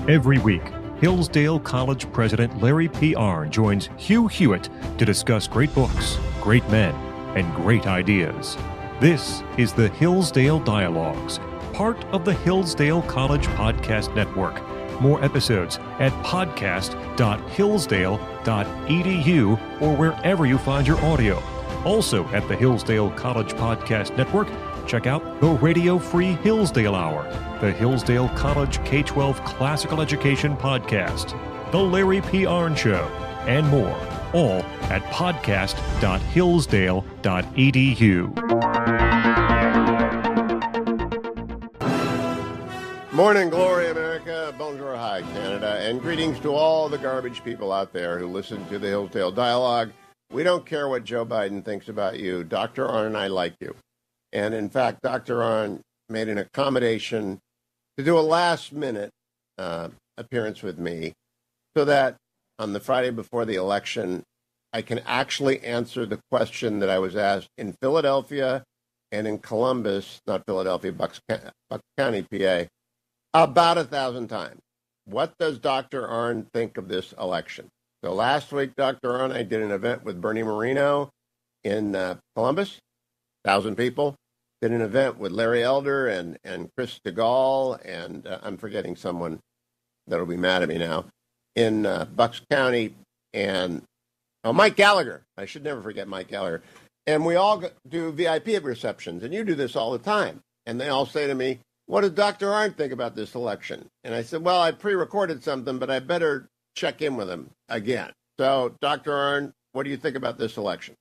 Every week, Hillsdale College President Larry P. Arnn joins Hugh Hewitt to discuss great books, great men, and great ideas. This is the Hillsdale Dialogues, part of the Hillsdale College Podcast Network. More episodes at podcast.hillsdale.edu or wherever you find your audio. Also at the Hillsdale College Podcast Network, check out the Radio Free Hillsdale Hour, the Hillsdale College K-12 Classical Education Podcast, The Larry P. Arnn Show, and more, all at podcast.hillsdale.edu. Morning, glory, America. Bonjour, hi, Canada. And greetings to all the garbage people out there who listen to the Hillsdale Dialogue. We don't care what Joe Biden thinks about you. Dr. Arnn and I like you. And in fact, Dr. Arnn made an accommodation to do a last-minute appearance with me so that on the Friday before the election, I can actually answer the question that I was asked in Philadelphia and in Columbus, not Philadelphia, Bucks County, PA, about 1,000 times. What does Dr. Arnn think of this election? So last week, Dr. Arnn, I did an event with Bernie Moreno in Columbus, 1,000 people. Did an event with Larry Elder and Chris DeGaulle, and I'm forgetting someone that'll be mad at me now, in Bucks County, and Mike Gallagher. I should never forget Mike Gallagher. And we all do VIP receptions, and you do this all the time. And they all say to me, what does Dr. Arnn think about this election? And I said, well, I pre-recorded something, but I better check in with him again. So, Dr. Arnn, what do you think about this election?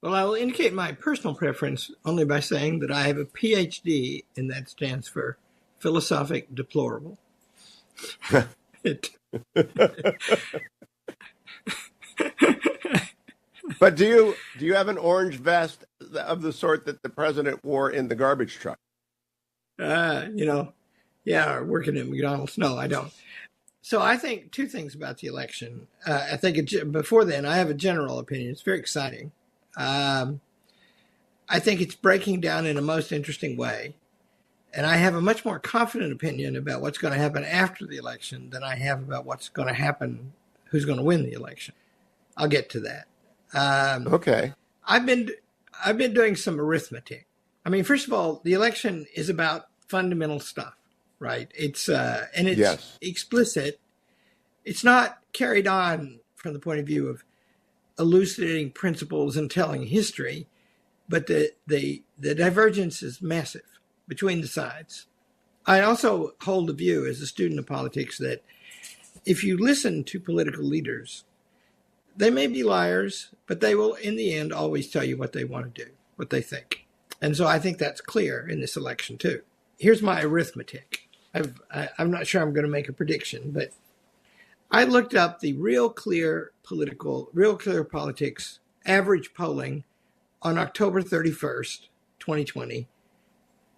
Well, I will indicate my personal preference only by saying that I have a PhD, and that stands for philosophic deplorable. But do you have an orange vest of the sort that the president wore in the garbage truck? Working at McDonald's. No, I don't. So I think two things about the election. I think before then, I have a general opinion. It's very exciting. I think it's breaking down in a most interesting way. And I have a much more confident opinion about what's going to happen after the election than I have about what's going to happen, who's going to win the election. I'll get to that. Okay. I've been doing some arithmetic. I mean, first of all, the election is about fundamental stuff, right? It's yes. Explicit. It's not carried on from the point of view of elucidating principles and telling history, but the divergence is massive between the sides. I also hold the view as a student of politics that if you listen to political leaders, they may be liars, but they will, in the end, always tell you what they want to do, what they think. And so I think that's clear in this election, too. Here's my arithmetic. I'm not sure I'm going to make a prediction, but I looked up the Real Clear Politics average polling on October 31st, 2020,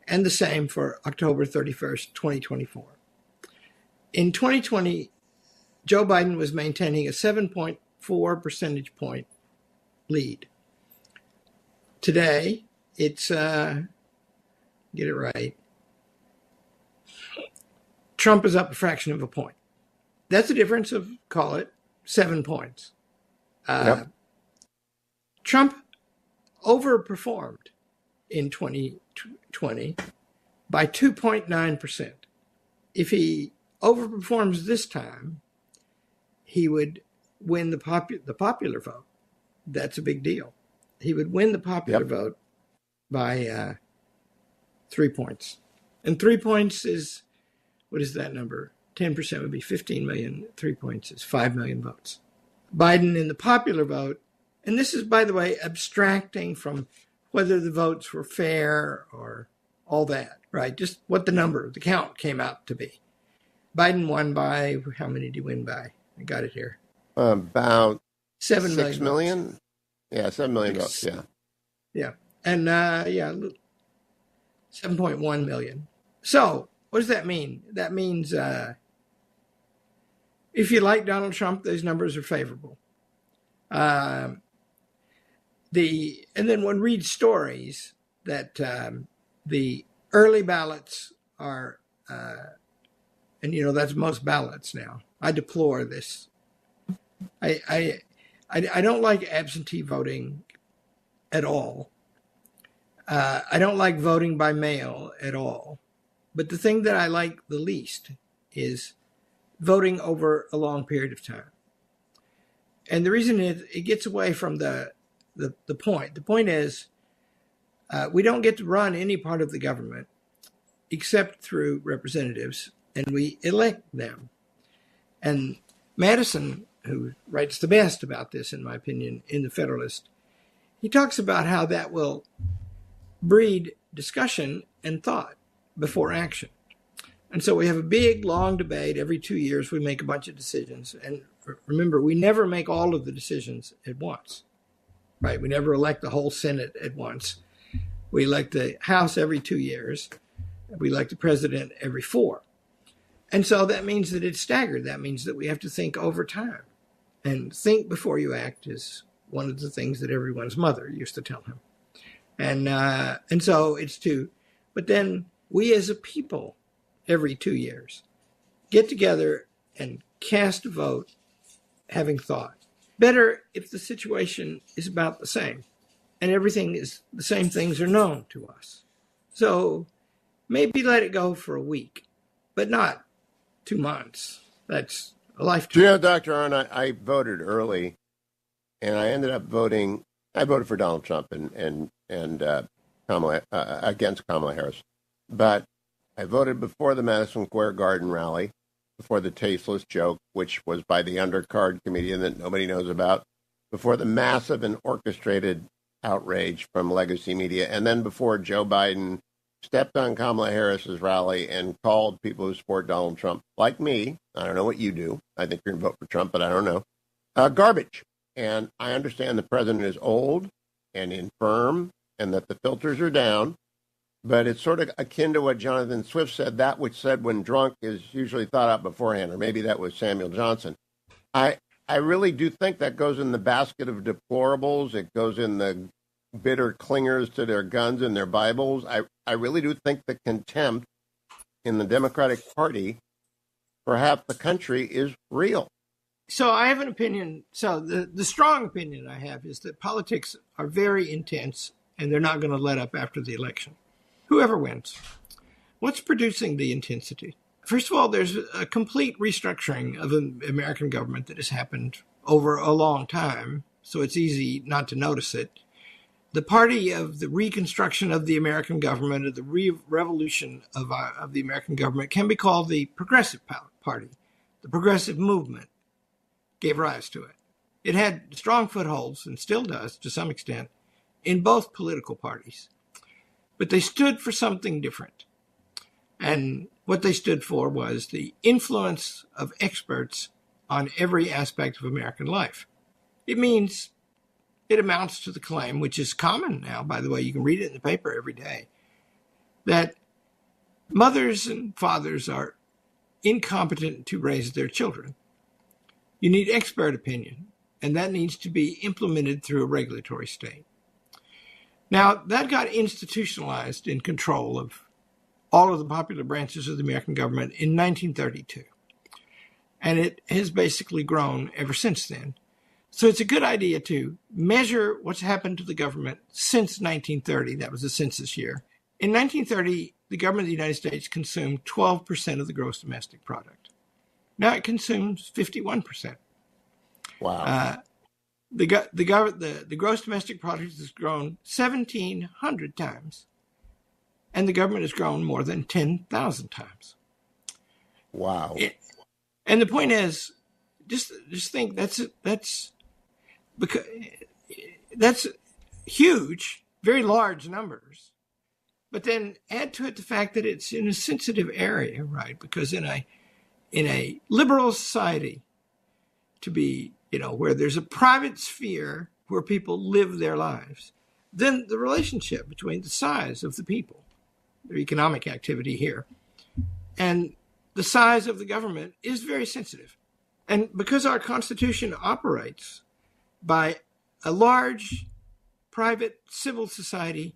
and the same for October 31st, 2024. In 2020, Joe Biden was maintaining a 7.4 percentage point lead. Today, it's, get it right, Trump is up a fraction of a point. That's a difference of, call it, 7 points. Yep. Trump overperformed in 2020 by 2.9%. If he overperforms this time, he would win the popular vote. That's a big deal. He would win the popular vote by 3 points. And 3 points is, what is that number? 10% would be 15 million. 3 points is 5 million votes. Biden in the popular vote, and this is, by the way, abstracting from whether the votes were fair or all that, right? Just what the count came out to be. Biden won by, how many did he win by? I got it here. About 7 6 million. Yeah, 7 million votes, yeah. Yeah. And 7.1 million. So what does that mean? That means if you like Donald Trump, those numbers are favorable. And then one reads stories that the early ballots are And, that's most ballots now. I deplore this. I don't like absentee voting at all. I don't like voting by mail at all. But the thing that I like the least is voting over a long period of time. And the reason is it gets away from the point. The point is we don't get to run any part of the government except through representatives, and we elect them. And Madison, who writes the best about this, in my opinion, in The Federalist, he talks about how that will breed discussion and thought before action. And so we have a big, long debate. Every 2 years, we make a bunch of decisions. And remember, we never make all of the decisions at once, right? We never elect the whole Senate at once. We elect the House every 2 years. We elect the president every 4. And so that means that it's staggered. That means that we have to think over time. And think before you act is one of the things that everyone's mother used to tell him. And so it's 2. But then we as a people, every 2 years, get together and cast a vote having thought. Better if the situation is about the same and everything is the same things are known to us. So maybe let it go for a week, but not 2 months. That's a lifetime. Dr. Arnn, I voted early, and I ended up voting. I voted for Donald Trump and Kamala against Kamala Harris, but I voted before the Madison Square Garden rally, before the tasteless joke, which was by the undercard comedian that nobody knows about, before the massive and orchestrated outrage from legacy media, and then before Joe Biden stepped on Kamala Harris's rally and called people who support Donald Trump, like me, I don't know what you do, I think you're going to vote for Trump, but I don't know, garbage. And I understand the president is old and infirm and that the filters are down, but it's sort of akin to what Jonathan Swift said, that which said when drunk is usually thought out beforehand, or maybe that was Samuel Johnson. I really do think that goes in the basket of deplorables. It goes in the bitter clingers to their guns and their Bibles. I really do think the contempt in the Democratic Party for half the country is real. So I have an opinion. So the strong opinion I have is that politics are very intense and they're not going to let up after the election. Whoever wins. What's producing the intensity? First of all, there's a complete restructuring of the American government that has happened over a long time, so it's easy not to notice it. The party of the reconstruction of the American government, or the revolution of the American government, can be called the Progressive Party. The Progressive Movement gave rise to it. It had strong footholds, and still does to some extent, in both political parties. But they stood for something different. And what they stood for was the influence of experts on every aspect of American life. It amounts to the claim, which is common now, by the way, you can read it in the paper every day, that mothers and fathers are incompetent to raise their children. You need expert opinion, and that needs to be implemented through a regulatory state. Now, that got institutionalized in control of all of the popular branches of the American government in 1932. And it has basically grown ever since then. So it's a good idea to measure what's happened to the government since 1930. That was the census year. In 1930, the government of the United States consumed 12% of the gross domestic product. Now it consumes 51%. Wow. The gross domestic product has grown 1,700 times, and the government has grown more than 10,000 times. Wow. And the point is, just think that's huge, very large numbers. But then add to it the fact that it's in a sensitive area, right? Because in a liberal society, to be, where there's a private sphere where people live their lives, then the relationship between the size of the people, their economic activity here, and the size of the government is very sensitive. And because our Constitution operates by a large private civil society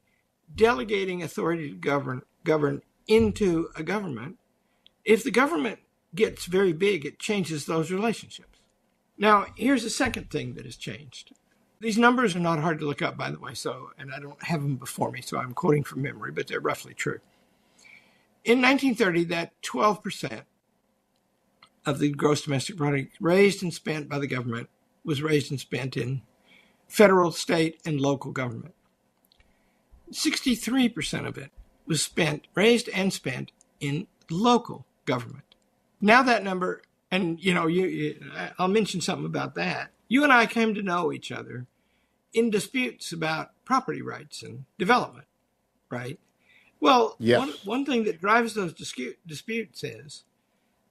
delegating authority to govern into a government, if the government gets very big, it changes those relationships. Now, here's the second thing that has changed. These numbers are not hard to look up, by the way, and I don't have them before me, so I'm quoting from memory, but they're roughly true. In 1930, that 12% of the gross domestic product raised and spent by the government was raised and spent in federal, state, and local government. 63% of it was raised and spent in local government. Now that number, and I'll mention something about that. You and I came to know each other in disputes about property rights and development, right? Well, yes. One thing that drives those disputes is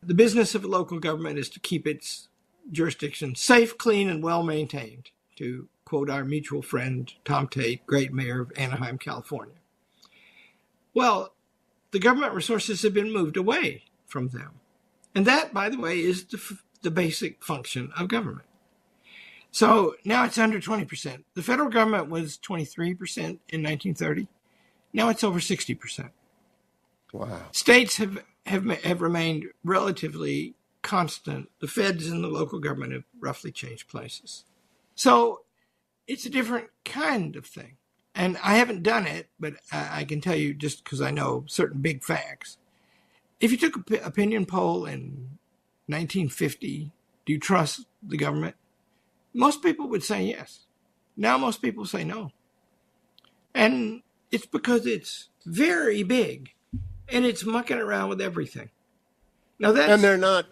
the business of a local government is to keep its jurisdiction safe, clean, and well-maintained, to quote our mutual friend, Tom Tate, great mayor of Anaheim, California. Well, the government resources have been moved away from them. And that, by the way, is the basic function of government. So now it's under 20%. The federal government was 23% in 1930. Now it's over 60%. Wow. States have remained relatively constant. The feds and the local government have roughly changed places. So it's a different kind of thing. And I haven't done it, but I can tell you just because I know certain big facts. If you took an opinion poll in 1950, do you trust the government? Most people would say yes. Now most people say no. And it's because it's very big and it's mucking around with everything. Now and they're not,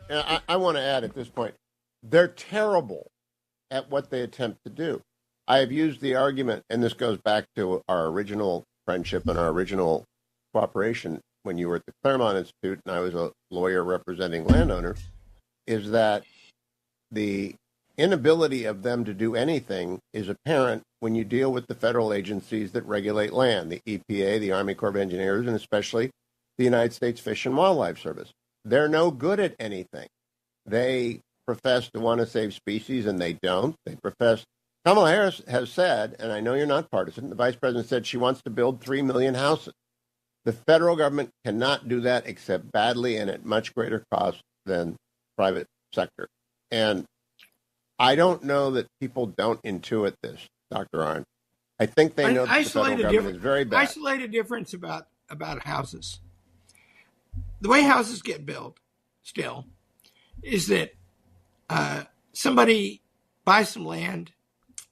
I want to add at this point, they're terrible at what they attempt to do. I have used the argument, and this goes back to our original friendship and our original cooperation when you were at the Claremont Institute and I was a lawyer representing landowners, is that the inability of them to do anything is apparent when you deal with the federal agencies that regulate land, the EPA, the Army Corps of Engineers, and especially the United States Fish and Wildlife Service. They're no good at anything. They profess to want to save species, and they don't. They profess. Kamala Harris has said, and I know you're not partisan, the vice president said she wants to build 3 million houses. The federal government cannot do that except badly and at much greater cost than private sector. And I don't know that people don't intuit this, Dr. Arnn. I think they know that the federal government is very bad. Isolated difference about houses. The way houses get built still is that somebody buys some land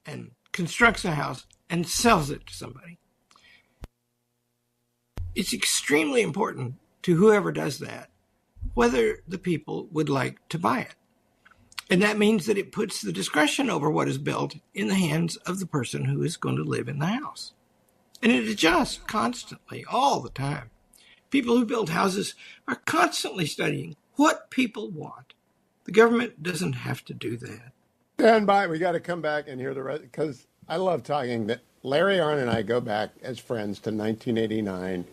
and constructs a house and sells it to somebody. It's extremely important to whoever does that whether the people would like to buy it. And that means that it puts the discretion over what is built in the hands of the person who is going to live in the house. And it adjusts constantly, all the time. People who build houses are constantly studying what people want. The government doesn't have to do that. Stand by. We got to come back and hear the rest, because I love talking. That Larry Arnn and I go back as friends to 1989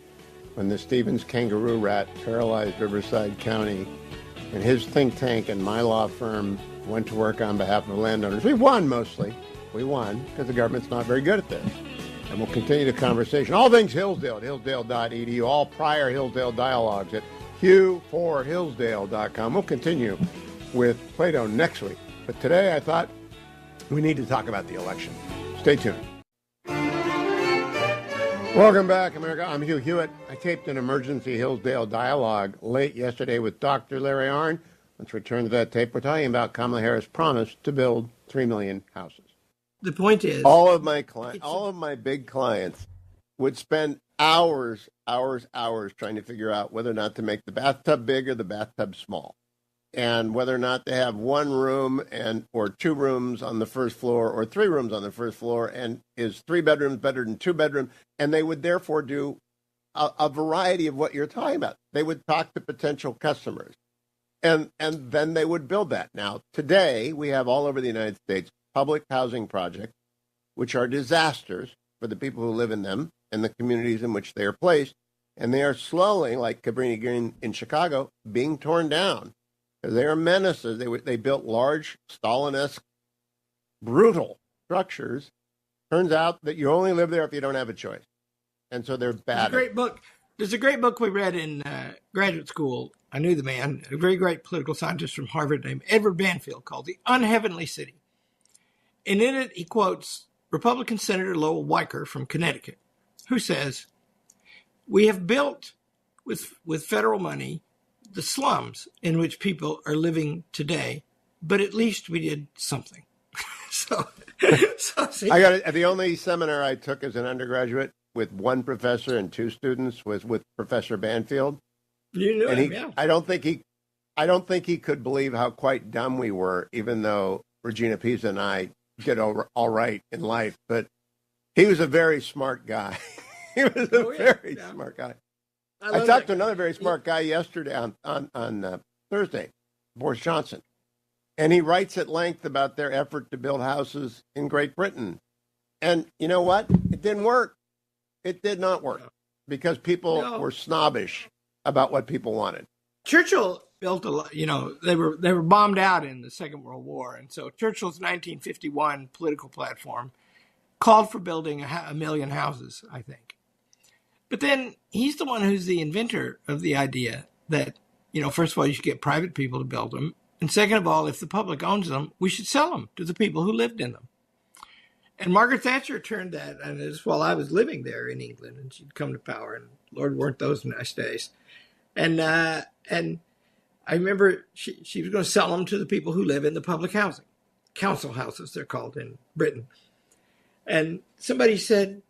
when the Stevens kangaroo rat paralyzed Riverside County, and his think tank and my law firm went to work on behalf of landowners. We won mostly. We won because the government's not very good at this. And we'll continue the conversation. All things Hillsdale at hillsdale.edu. All prior Hillsdale Dialogues at hugh4hillsdale.com. We'll continue with Plato next week. But today I thought we need to talk about the election. Stay tuned. Welcome back, America. I'm Hugh Hewitt. I taped an emergency Hillsdale Dialogue late yesterday with Dr. Larry Arnn. Let's return to that tape. We're talking about Kamala Harris' promise to build 3 million houses. The point is, all of my big clients would spend hours trying to figure out whether or not to make the bathtub big or the bathtub small, and whether or not to have one room or 2 rooms on the first floor or 3 rooms on the first floor, and is 3 bedrooms better than 2 bedrooms? And they would therefore do a variety of what you're talking about. They would talk to potential customers, and then they would build that. Now, today, we have all over the United States public housing projects, which are disasters for the people who live in them and the communities in which they are placed. And they are slowly, like Cabrini Green in Chicago, being torn down. They are menaces. They built large, Stalin-esque, brutal structures. Turns out that you only live there if you don't have a choice. And so they're bad. It's a great book. There's a great book we read in graduate school. I knew the man, a very great political scientist from Harvard named Edward Banfield, called The Unheavenly City. And in it, he quotes Republican Senator Lowell Weicker from Connecticut, who says, "We have built with federal money the slums in which people are living today, but at least we did something." so see, the only seminar I took as an undergraduate with one professor and two students was with Professor Banfield. You knew him, yeah. I don't think he could believe how quite dumb we were, even though Regina Pisa and I did all right in life. But he was a very smart guy. He was a very smart guy. I talked to another very smart guy yesterday on Thursday, Boris Johnson, and he writes at length about their effort to build houses in Great Britain. And you know what? It didn't work. It did not work because people were snobbish about what people wanted. Churchill built a lot. They were bombed out in the Second World War, and so Churchill's 1951 political platform called for building a million houses, I think. But then he's the one who's the inventor of the idea that, first of all, you should get private people to build them. And second of all, if the public owns them, we should sell them to the people who lived in them. And Margaret Thatcher turned that, and it's while I was living there in England, and she'd come to power, and Lord, weren't those nice days. And I remember she was going to sell them to the people who live in the public housing, council houses, they're called in Britain. And somebody said,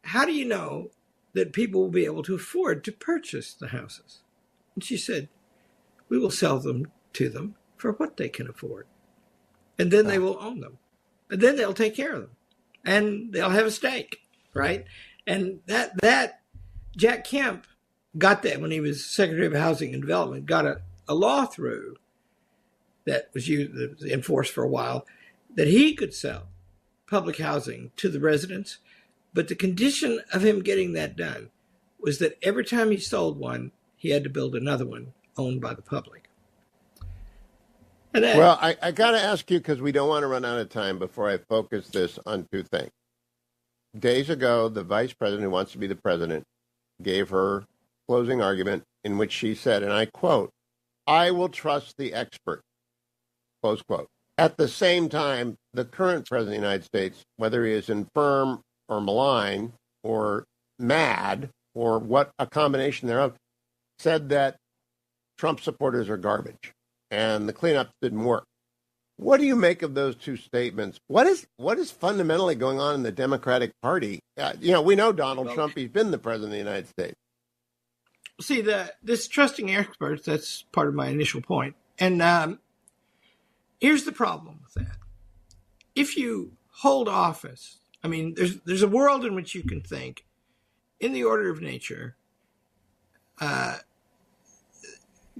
"How do you know that people will be able to afford to purchase the houses?" And she said, "We will sell them to them for what they can afford. And then they will own them. And then they'll take care of them. And they'll have a stake," right? And that Jack Kemp got that when he was Secretary of Housing and Development, got a law through that was enforced for a while, that he could sell public housing to the residents. But the condition of him getting that done was that every time he sold one, he had to build another one owned by the public. Well, I got to ask you, because we don't want to run out of time, before I focus this on two things. Days ago, the vice president who wants to be the president gave her closing argument in which she said, and I quote, "I will trust the expert," close quote. At the same time, the current president of the United States, whether he is infirm or malign or mad or what a combination thereof, said that Trump supporters are garbage and the cleanup didn't work. What do you make of those two statements? What is fundamentally going on in the Democratic Party? We know Donald Trump. He's been the president of the United States. See, this trusting experts, that's part of my initial point. And here's the problem with that. If you hold office, there's a world in which you can think, in the order of nature,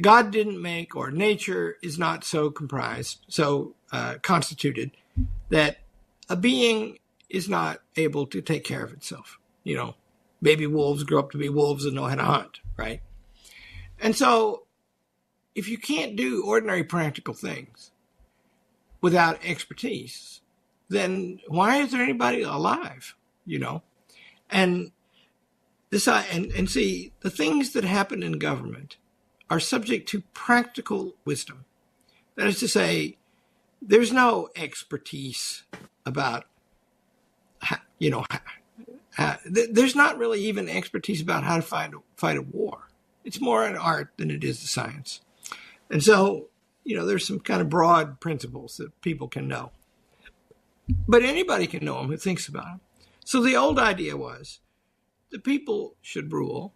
God didn't make, or nature is not so constituted that a being is not able to take care of itself. Baby wolves grow up to be wolves and know how to hunt, right? And so if you can't do ordinary practical things without expertise, then why is there anybody alive, And see, the things that happen in government are subject to practical wisdom. That is to say, there's no expertise about, there's not really even expertise about how to fight a war. It's more an art than it is a science. And so, there's some kind of broad principles that people can know. But anybody can know them who thinks about them. So the old idea was the people should rule.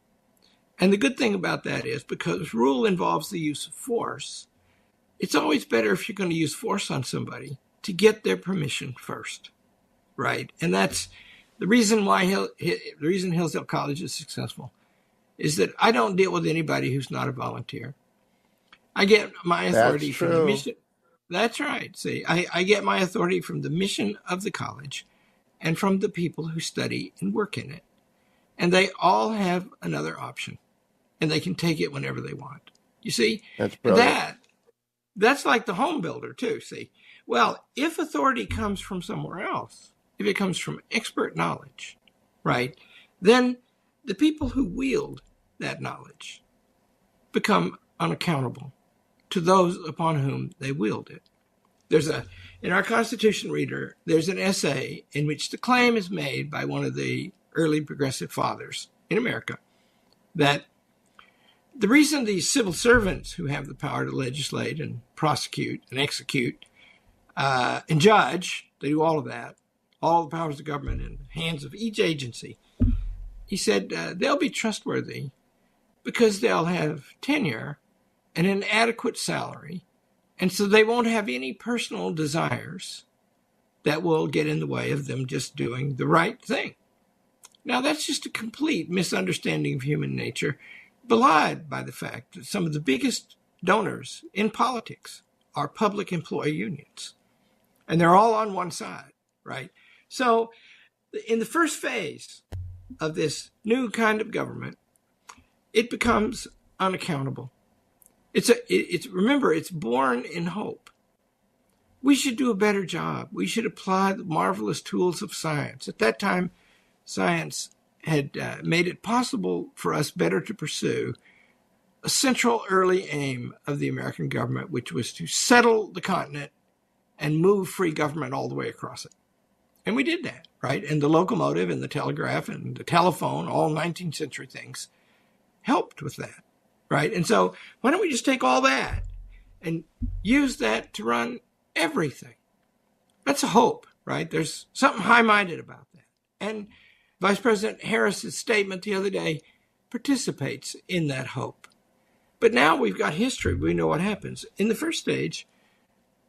And the good thing about that is, because rule involves the use of force, it's always better if you're going to use force on somebody to get their permission first, right? And that's the reason why Hillsdale College is successful, is that I don't deal with anybody who's not a volunteer. I get my authority from the mission. That's right. See, I get my authority from the mission of the college and from the people who study and work in it. And they all have another option, and they can take it whenever they want. You see, that's brilliant. That's like the home builder too. See, well, if authority comes from somewhere else, if it comes from expert knowledge, right, then the people who wield that knowledge become unaccountable to those upon whom they wield it. In our Constitution Reader, there's an essay in which the claim is made by one of the early progressive fathers in America that the reason these civil servants who have the power to legislate and prosecute and execute and judge, they do all of that, all the powers of government in the hands of each agency. He said they'll be trustworthy because they'll have tenure and an adequate salary, and so they won't have any personal desires that will get in the way of them just doing the right thing. Now, that's just a complete misunderstanding of human nature, belied by the fact that some of the biggest donors in politics are public employee unions, and they're all on one side, right? So in the first phase of this new kind of government, it becomes unaccountable. Remember, it's born in hope. We should do a better job. We should apply the marvelous tools of science. At that time, science had made it possible for us better to pursue a central early aim of the American government, which was to settle the continent and move free government all the way across it. And we did that, right? And the locomotive and the telegraph and the telephone, all 19th century things, helped with that, right? And so why don't we just take all that and use that to run everything? That's a hope, right? There's something high-minded about that. And Vice President Harris's statement the other day participates in that hope. But now we've got history. We know what happens. In the first stage,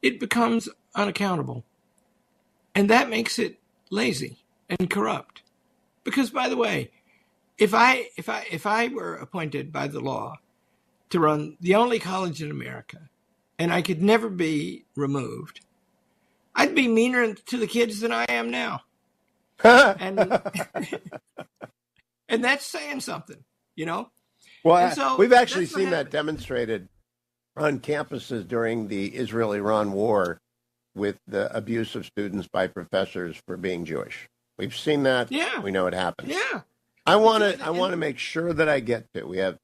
it becomes unaccountable. And that makes it lazy and corrupt. Because, by the way, if I were appointed by the law to run the only college in America, and I could never be removed, I'd be meaner to the kids than I am now. and that's saying something, you know? Well, so we've actually seen that demonstrated on campuses during the Israel-Iran war with the abuse of students by professors for being Jewish. We've seen that. Yeah. We know it happens. Yeah. I want to make sure that I get to. We have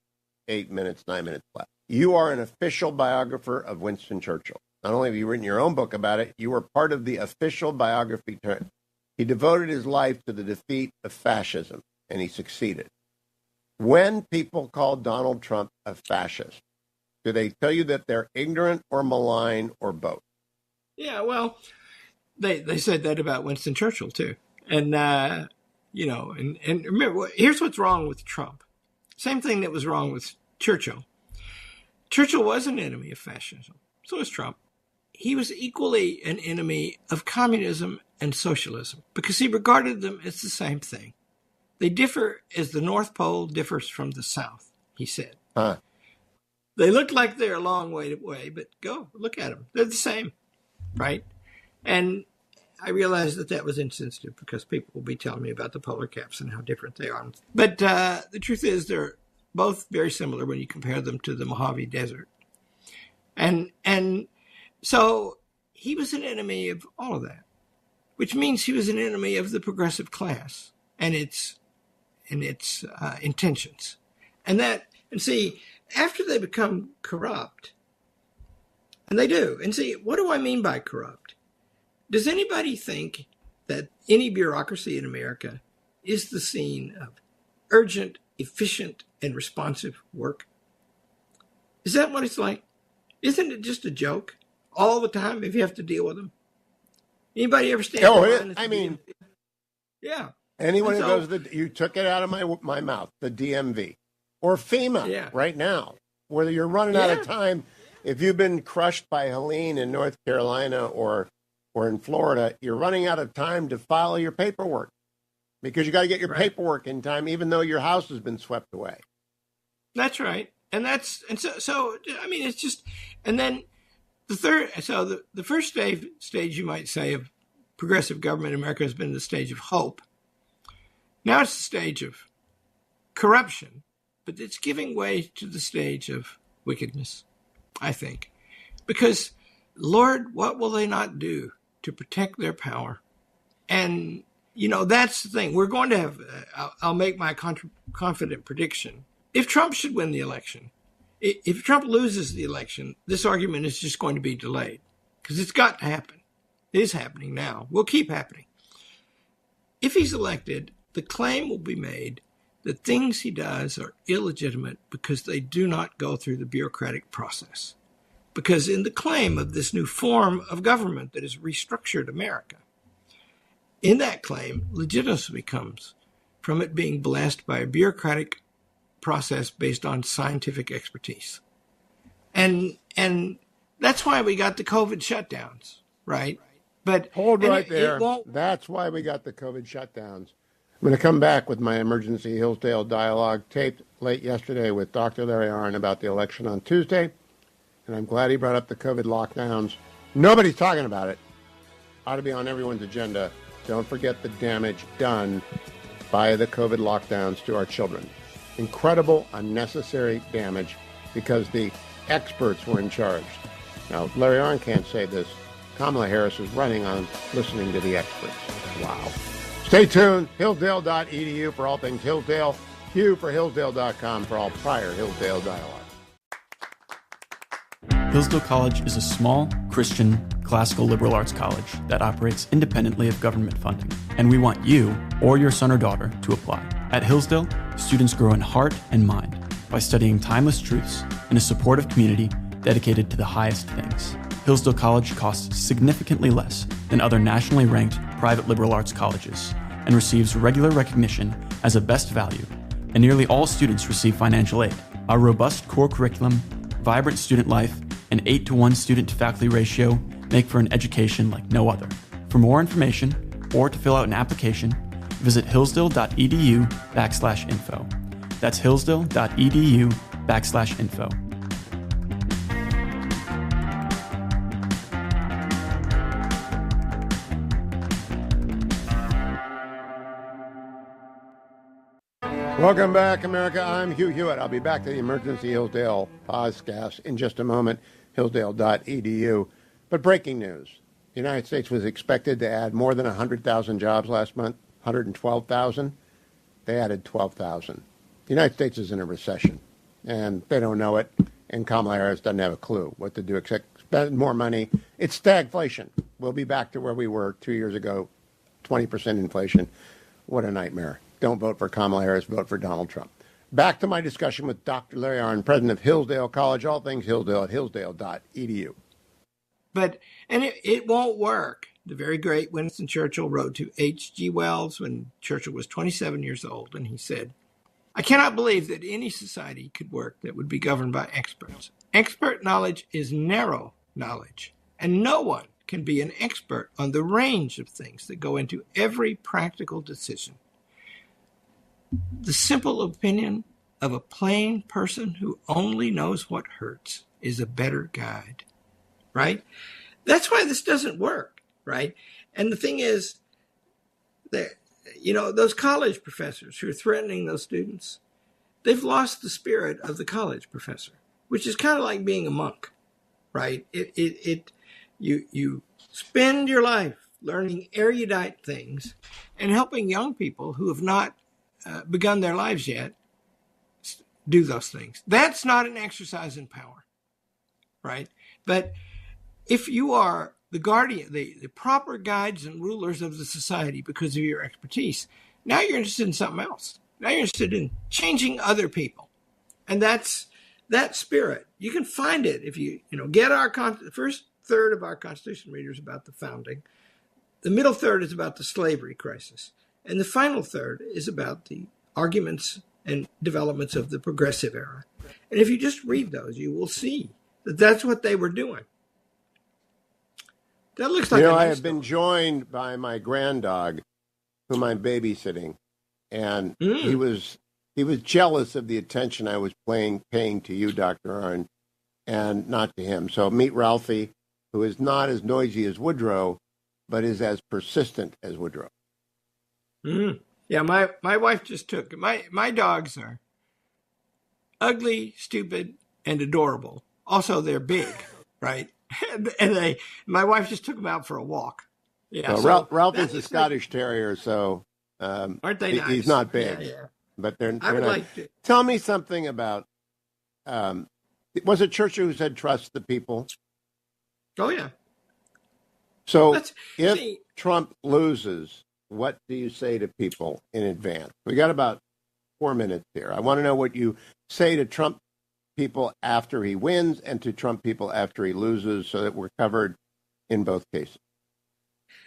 9 minutes left. You are an official biographer of Winston Churchill. Not only have you written your own book about it, you were part of the official biography turn. He devoted his life to the defeat of fascism, and he succeeded. When people call Donald Trump a fascist, do they tell you that they're ignorant or malign or both? Yeah, well, they said that about Winston Churchill, too. And, and remember, here's what's wrong with Trump. Same thing that was wrong with Churchill. Churchill was an enemy of fascism. So was Trump. He was equally an enemy of communism and socialism because he regarded them as the same thing. They differ as the North Pole differs from the South, he said. They look like they're a long way away, but go look at them. They're the same, right? And I realized that was insensitive because people will be telling me about the polar caps and how different they are. But the truth is they're both very similar when you compare them to the Mojave Desert. And so he was an enemy of all of that, which means he was an enemy of the progressive class and its intentions. And see, after they become corrupt, and they do, and see, what do I mean by corrupt? Does anybody think that any bureaucracy in America is the scene of urgent, efficient, and responsive work? Is that what it's like? Isn't it just a joke all the time if you have to deal with them? Anybody ever stand? Yeah. Anyone who goes you took it out of my mouth, the DMV or FEMA right now, whether you're running out of time. If you've been crushed by Helene in North Carolina or in Florida, you're running out of time to file your paperwork because you got to get your paperwork in time, even though your house has been swept away. That's right. So I mean, it's just, and then the first stage you might say of progressive government in America has been the stage of hope. Now it's the stage of corruption, but it's giving way to the stage of wickedness, I think. Because, Lord, what will they not do to protect their power? And, that's the thing. We're going to have, I'll make my confident prediction. If Trump should win the election, if Trump loses the election, this argument is just going to be delayed because it's got to happen. It is happening now. Will keep happening. If he's elected, the claim will be made that things he does are illegitimate because they do not go through the bureaucratic process. Because in the claim of this new form of government that has restructured America, in that claim, legitimacy comes from it being blessed by a bureaucratic process based on scientific expertise. And that's why we got the COVID shutdowns, right? But hold right there. That's why we got the COVID shutdowns. I'm going to come back with my emergency Hillsdale dialogue taped late yesterday with Dr. Larry Arnn about the election on Tuesday. And I'm glad he brought up the COVID lockdowns. Nobody's talking about it. Ought to be on everyone's agenda. Don't forget the damage done by the COVID lockdowns to our children. Incredible, unnecessary damage because the experts were in charge. Now, Larry Arnn can't say this. Kamala Harris is running on listening to the experts. Wow. Stay tuned. Hillsdale.edu for all things Hillsdale. Hugh for Hillsdale.com for all prior Hillsdale dialogue. Hillsdale College is a small, Christian, classical liberal arts college that operates independently of government funding, and we want you or your son or daughter to apply. At Hillsdale, students grow in heart and mind by studying timeless truths in a supportive community dedicated to the highest things. Hillsdale College costs significantly less than other nationally ranked private liberal arts colleges and receives regular recognition as a best value, and nearly all students receive financial aid. Our robust core curriculum, vibrant student life, and 8-to-1 student-to-faculty ratio make for an education like no other. For more information or to fill out an application, visit hillsdale.edu/info. That's hillsdale.edu/info. Welcome back, America. I'm Hugh Hewitt. I'll be back to the Emergency Hillsdale podcast in just a moment, hillsdale.edu. But breaking news. The United States was expected to add more than 100,000 jobs last month, 112,000. They added 12,000. The United States is in a recession, and they don't know it, and Kamala Harris doesn't have a clue what to do except spend more money. It's stagflation. We'll be back to where we were 2 years ago, 20% inflation. What a nightmare. Don't vote for Kamala Harris, vote for Donald Trump. Back to my discussion with Dr. Larry Arnn, president of Hillsdale College, all things Hillsdale at hillsdale.edu. And it won't work. The very great Winston Churchill wrote to H.G. Wells when Churchill was 27 years old, and he said, I cannot believe that any society could work that would be governed by experts. Expert knowledge is narrow knowledge, and no one can be an expert on the range of things that go into every practical decision. The simple opinion of a plain person who only knows what hurts is a better guide, right? That's why this doesn't work, right? And the thing is that, those college professors who are threatening those students, they've lost the spirit of the college professor, which is kind of like being a monk, right? You spend your life learning erudite things and helping young people who have not begun their lives yet do those things. That's not an exercise in power, right? But if you are the guardian, the proper guides and rulers of the society because of your expertise, now you're interested in something else. Now you're interested in changing other people. And that's that spirit. You can find it if you get the first third of our Constitution readers about the founding. The middle third is about the slavery crisis. And the final third is about the arguments and developments of the progressive era. And if you just read those, you will see that that's what they were doing. That looks like I have been joined by my granddog, whom I'm babysitting, and he was jealous of the attention I was paying to you, Dr. Arnn, and not to him. So meet Ralphie, who is not as noisy as Woodrow, but is as persistent as Woodrow. Yeah, my wife just took my dogs are ugly, stupid, and adorable. Also, they're big, right? And my wife just took them out for a walk. Yeah, so Ralph is a Scottish Terrier, so aren't they nice? He's not big, yeah. But they're I would not. like to Tell me something about. Was it Churchill who said trust the people? Oh yeah. So if Trump loses, what do you say to people in advance? We got about 4 minutes here. I want to know what you say to Trump people after he wins and to Trump people after he loses, so that we're covered in both cases.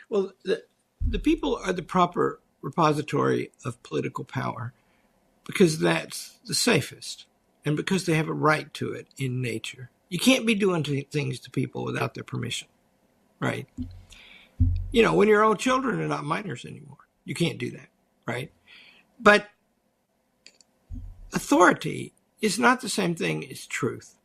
Well, the people are the proper repository of political power because that's the safest and because they have a right to it in nature. You can't be doing things to people without their permission, right? When your own children are not minors anymore, you can't do that, right? But authority is not the same thing as truth.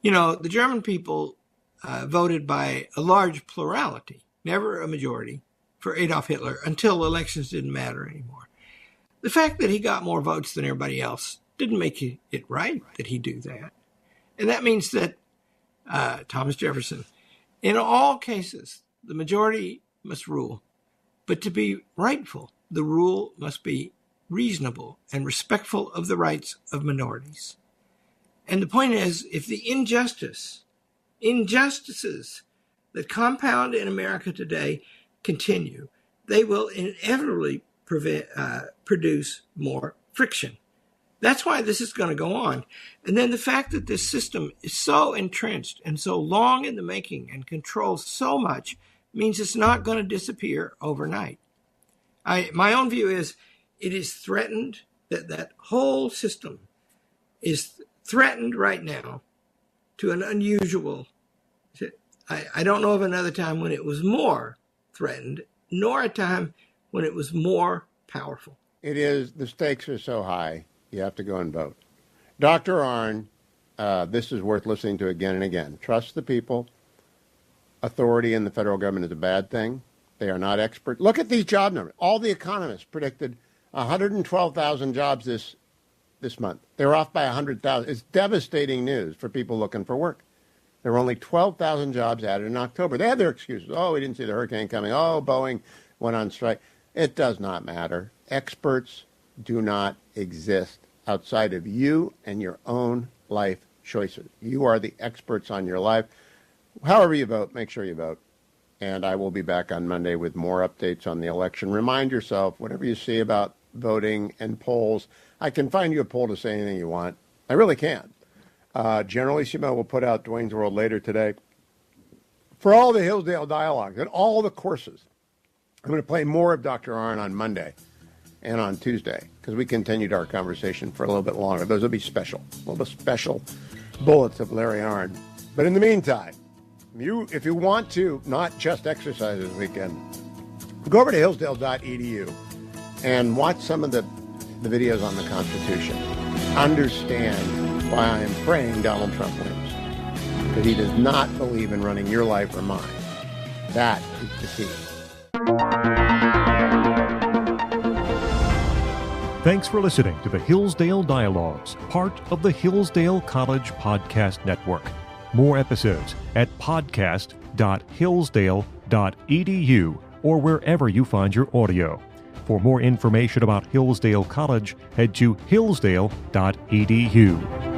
The German people voted by a large plurality, never a majority, for Adolf Hitler until elections didn't matter anymore. The fact that he got more votes than everybody else didn't make it right that he do that. And that means that Thomas Jefferson, in all cases, the majority must rule. But to be rightful, the rule must be reasonable and respectful of the rights of minorities. And the point is, if the injustices that compound in America today continue, they will inevitably produce more friction. That's why this is going to go on. And then the fact that this system is so entrenched and so long in the making and controls so much means it's not going to disappear overnight. My own view is it is threatened, that whole system is threatened right now to an unusual. I don't know of another time when it was more threatened, nor a time when it was more powerful. It is. The stakes are so high. You have to go and vote. Dr. Arnn, this is worth listening to again and again. Trust the people. Authority in the federal government is a bad thing. They are not experts. Look at these job numbers. All the economists predicted 112,000 jobs this month. They're off by 100,000. It's devastating news for people looking for work. There were only 12,000 jobs added in October. They had their excuses. Oh, we didn't see the hurricane coming. Oh, Boeing went on strike. It does not matter. Experts do not exist outside of you and your own life choices. You are the experts on your life. However you vote, make sure you vote. And I will be back on Monday with more updates on the election. Remind yourself, whatever you see about voting and polls, I can find you a poll to say anything you want. I really can. Generalissimo will put out Dwayne's World later today. For all the Hillsdale Dialogues and all the courses, I'm going to play more of Dr. Arnn on Monday and on Tuesday, because we continued our conversation for a little bit longer. Those will be special, a little bit special bullets of Larry Arnn. But in the meantime, if you want to not just exercise this weekend, go over to hillsdale.edu and watch some of the videos on the Constitution. Understand why I am praying Donald Trump wins. Because he does not believe in running your life or mine. That is the key. Thanks for listening to the Hillsdale Dialogues, part of the Hillsdale College Podcast Network. More episodes at podcast.hillsdale.edu or wherever you find your audio. For more information about Hillsdale College, head to hillsdale.edu.